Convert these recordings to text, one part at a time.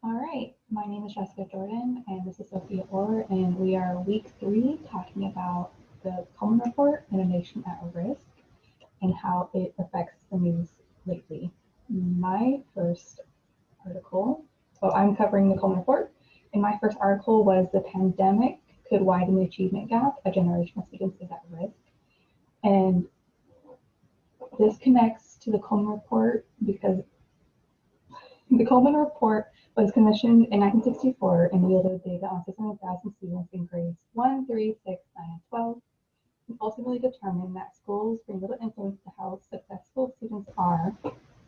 All right, my name is Jessica Jordan, and this is Sophia Orr, and we are week 3 talking about the Coleman Report and a nation at risk and how it affects the news lately. My first article, so I'm covering the Coleman Report, and my first article was The Pandemic Could Widen the Achievement Gap, a generation of students is at risk. And this connects to the Coleman Report because the Coleman Report was commissioned in 1964 and yielded data on 600,000 students in grades 1, 3, 6, 9, and 12, and ultimately determined that schools bring little influence to how successful students are,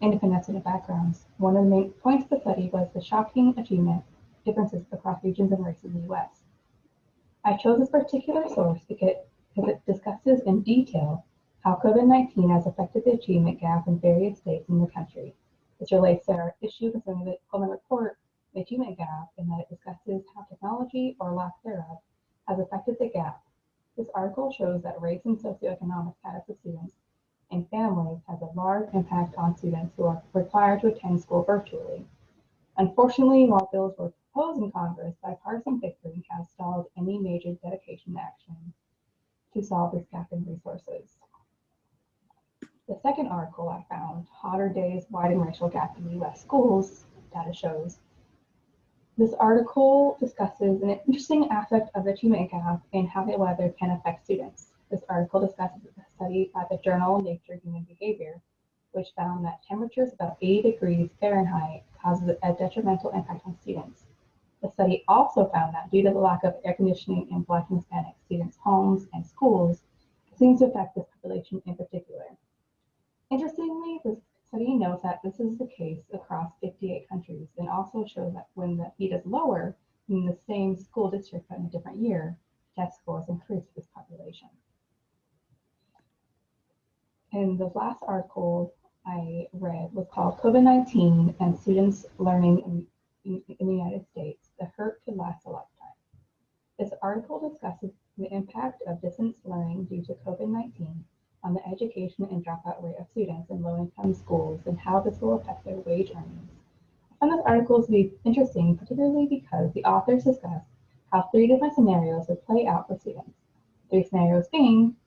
independent of their backgrounds. One of the main points of the study was the shocking achievement differences across regions and races in the U.S. I chose this particular source because it discusses in detail how COVID-19 has affected the achievement gap in various states in the country. This relates to our issue concerning the Coleman Report, the achievement gap, in that it discusses how technology, or lack thereof, has affected the gap. This article shows that race and socioeconomic status of students and families has a large impact on students who are required to attend school virtually. Unfortunately, while bills were proposed in Congress, bipartisan victory has stalled any major dedication to action to solve this gap in resources. The second article I found, Hotter Days Widen Racial Gap in U.S. Schools, data shows. This article discusses an interesting aspect of the achievement gap and how the weather can affect students. This article discusses a study by the journal Nature Human Behavior, which found that temperatures above 80 degrees Fahrenheit causes a detrimental impact on students. The study also found that due to the lack of air conditioning in Black and Hispanic students' homes and schools, it seems to affect this population in particular. Interestingly, this study notes that this is the case across 58 countries and also shows that when the heat is lower in the same school district but in a different year, test scores increase for this population. And the last article I read was called COVID-19 and Students Learning in the United States, The Hurt Could Last a Lifetime. This article discusses the impact of distance learning due to COVID-19 on the education and dropout rate of students in low-income schools and how this will affect their wage earnings. I found this article to be interesting, particularly because the authors discuss how 3 different scenarios would play out for students. 3 scenarios being: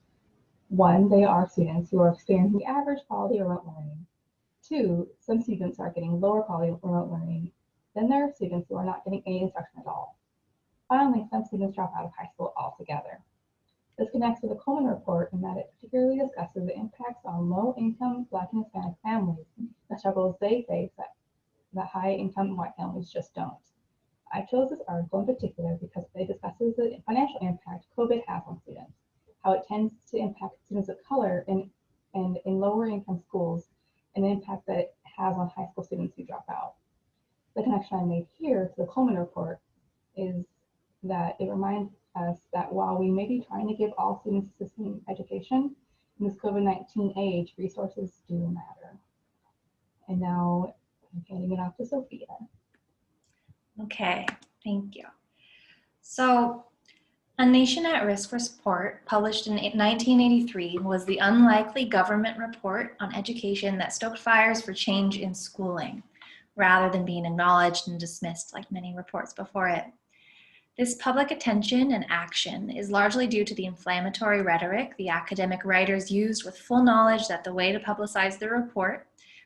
1, they are students who are experiencing average quality remote learning. 2, some students are getting lower quality remote learning. Then there are students who are not getting any instruction at all. Finally, some students drop out of high school altogether. This connects with the Coleman Report in that it particularly discusses the impacts on low-income Black and Hispanic families, the struggles they face that high-income white families just don't. I chose this article in particular because it discusses the financial impact COVID has on students, how it tends to impact students of color and in lower-income schools, and the impact that it has on high school students who drop out. The connection I made here to the Coleman Report is that it reminds us that while we may be trying to give all students the same education, in this COVID-19 age, resources do matter. And now I'm handing it off to Sophia. Okay, thank you. So, A Nation at Risk for Support, published in 1983, was the unlikely government report on education that stoked fires for change in schooling, rather than being acknowledged and dismissed like many reports before it. This public attention and action is largely due to the inflammatory rhetoric the academic writers used with full knowledge that the way to publicize the report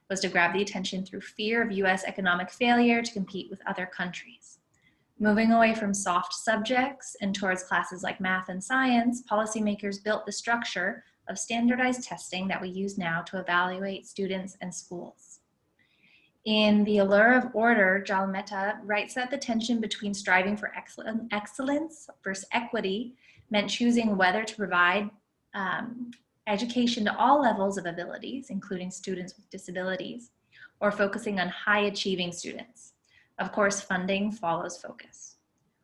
was to grab the attention through fear of US economic failure to compete with other countries. Moving away from soft subjects and towards classes like math and science, policymakers built the structure of standardized testing that we use now to evaluate students and schools. In The Allure of Order, Jal Mehta writes that the tension between striving for excellence versus equity meant choosing whether to provide education to all levels of abilities, including students with disabilities, or focusing on high-achieving students. Of course, funding follows focus.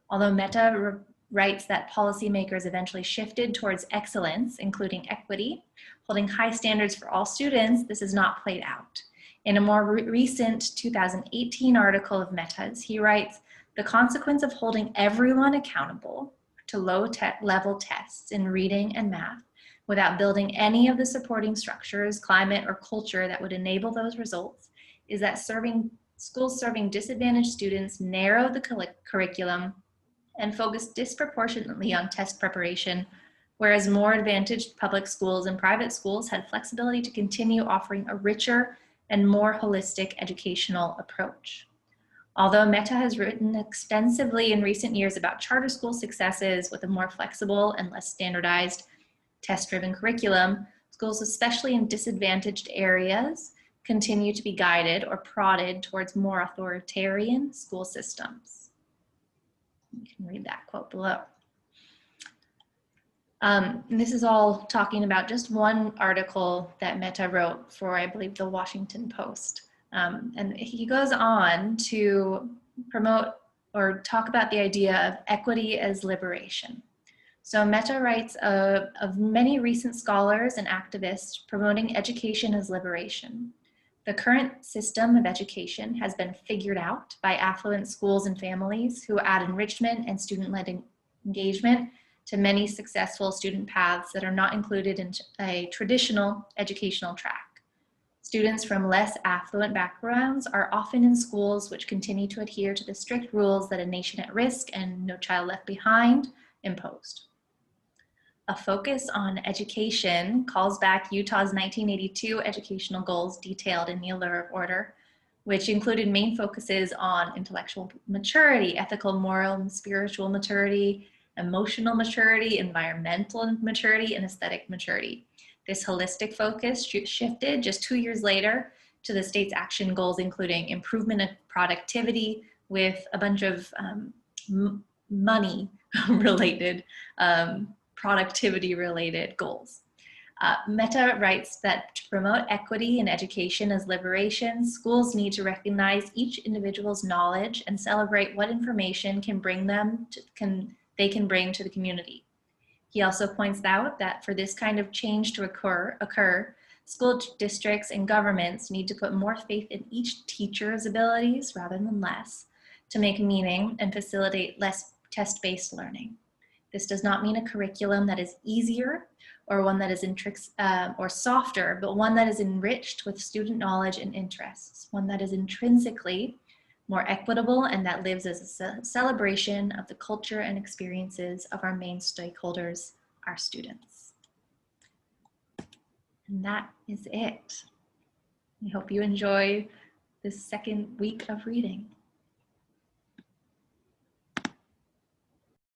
Although Mehta writes that policymakers eventually shifted towards excellence, including equity, holding high standards for all students, this has not played out. In a more recent 2018 article of Mehta's, he writes, the consequence of holding everyone accountable to low-level tests in reading and math without building any of the supporting structures, climate, or culture that would enable those results is that schools serving disadvantaged students narrowed the curriculum and focused disproportionately on test preparation, whereas more advantaged public schools and private schools had flexibility to continue offering a richer and more holistic educational approach. Although Mehta has written extensively in recent years about charter school successes with a more flexible and less standardized test-driven curriculum, schools, especially in disadvantaged areas, continue to be guided or prodded towards more authoritarian school systems. You can read that quote below. This is all talking about just one article that Mehta wrote for, I believe, the Washington Post. And he goes on to promote or talk about the idea of equity as liberation. So Mehta writes of many recent scholars and activists promoting education as liberation. The current system of education has been figured out by affluent schools and families who add enrichment and student-led engagement to many successful student paths that are not included in a traditional educational track. Students from less affluent backgrounds are often in schools which continue to adhere to the strict rules that A Nation at Risk and No Child Left Behind imposed. A focus on education calls back Utah's 1982 educational goals detailed in the Allure of Order, which included main focuses on intellectual maturity, ethical, moral, and spiritual maturity, emotional maturity, environmental maturity, and aesthetic maturity. This holistic focus shifted just 2 years later to the state's action goals, including improvement of productivity with a bunch of money-related, productivity-related goals. Mehta writes that to promote equity in education as liberation, schools need to recognize each individual's knowledge and celebrate what information they can bring to the community. He also points out that for this kind of change to occur, school districts and governments need to put more faith in each teacher's abilities rather than less to make meaning and facilitate less test-based learning. This does not mean a curriculum that is easier or one that is or softer, but one that is enriched with student knowledge and interests, one that is intrinsically more equitable and that lives as a celebration of the culture and experiences of our main stakeholders, our students. And that is it. I hope you enjoy this second week of reading.